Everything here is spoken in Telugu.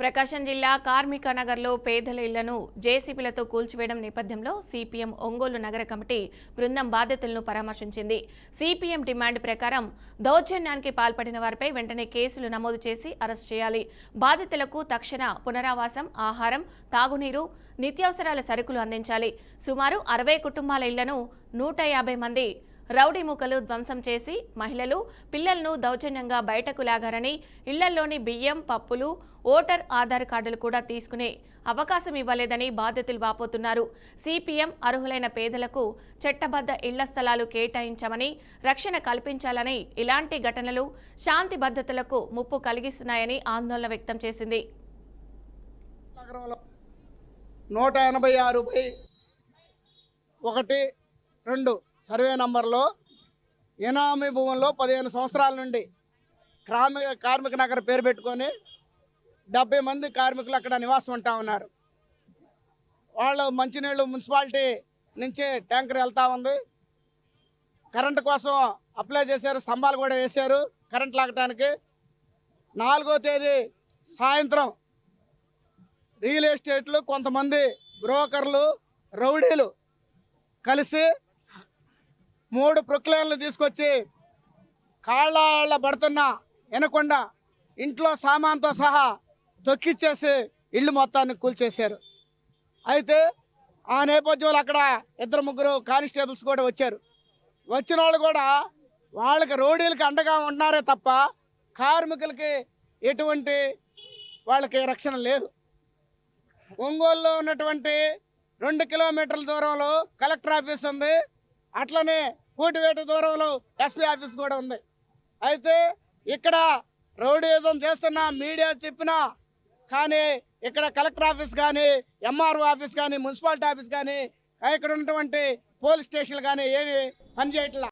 ప్రకాశం జిల్లా కార్మిక నగర్లో పేదల ఇళ్లను జేసీబీలతో కూల్చివేయడం నేపథ్యంలో సిపిఎం ఒంగోలు నగర కమిటీ బృందం బాధితులను పరామర్శించింది. సిపిఎం డిమాండ్ ప్రకారం దౌర్జన్యానికి పాల్పడిన వారిపై వెంటనే కేసులు నమోదు చేసి అరెస్ట్ చేయాలి. బాధితులకు తక్షణ పునరావాసం, ఆహారం, తాగునీరు, నిత్యావసరాల సరుకులు అందించాలి. సుమారు 60 కుటుంబాల ఇళ్లను 150 మంది రౌడీ మూకలు ధ్వంసం చేసి మహిళలు, పిల్లలను దౌర్జన్యంగా బయటకు లాగారని, ఇళ్లలోని బియ్యం, పప్పులు, ఓటర్ ఆధార్ కార్డులు కూడా తీసుకునే అవకాశం ఇవ్వలేదని బాధితులు వాపోతున్నారు. సిపిఎం అర్హులైన పేదలకు చట్టబద్ధ ఇళ్ల స్థలాలు కేటాయించామని, రక్షణ కల్పించాలని, ఇలాంటి ఘటనలు శాంతి భద్రతలకు ముప్పు కలిగిస్తున్నాయని ఆందోళన వ్యక్తం చేసింది. 186/1-2 సర్వే నంబర్లో ఎనామీ భూముల్లో 15 సంవత్సరాల నుండి కార్మిక నగర్ పేరు పెట్టుకొని 70 మంది కార్మికులు అక్కడ నివాసం ఉంటా ఉన్నారు. వాళ్ళు మంచినీళ్ళు మున్సిపాలిటీ నుంచే ట్యాంకర్ వెళ్తూ ఉంది. కరెంటు కోసం అప్లై చేశారు, స్తంభాలు కూడా వేశారు కరెంట్ లాగటానికి. 4వ తేదీ సాయంత్రం రియల్ ఎస్టేట్లు కొంతమంది బ్రోకర్లు, రౌడీలు కలిసి 3 ప్రొక్లేన్లు తీసుకొచ్చి కాళ్ళ పడుతున్న వినకుండా ఇంట్లో సామాన్తో సహా తొక్కిచ్చేసి ఇళ్ళు మొత్తాన్ని కూల్చేశారు. అయితే ఆ నేపథ్యంలో అక్కడ 2-3 కానిస్టేబుల్స్ కూడా వచ్చారు. వచ్చిన వాళ్ళు కూడా వాళ్ళకి రౌడీలకి అండగా ఉన్నారే తప్ప కార్మికులకి ఎటువంటి వాళ్ళకి రక్షణ లేదు. ఒంగోలులో ఉన్నటువంటి 2 కిలోమీటర్ల దూరంలో కలెక్టర్ ఆఫీస్ ఉంది. అట్లనే కూటివేట దూరంలో ఎస్పీ ఆఫీస్ కూడా ఉంది. అయితే ఇక్కడ రౌడీజం చేస్తున్న మీడియా చెప్పినా కానీ ఇక్కడ కలెక్టర్ ఆఫీస్ కానీ, ఎంఆర్ఓ ఆఫీస్ కానీ, మున్సిపాలిటీ ఆఫీస్ కానీ, ఇక్కడ ఉన్నటువంటి పోలీస్ స్టేషన్లు కానీ ఏవి పనిచేయట్లా.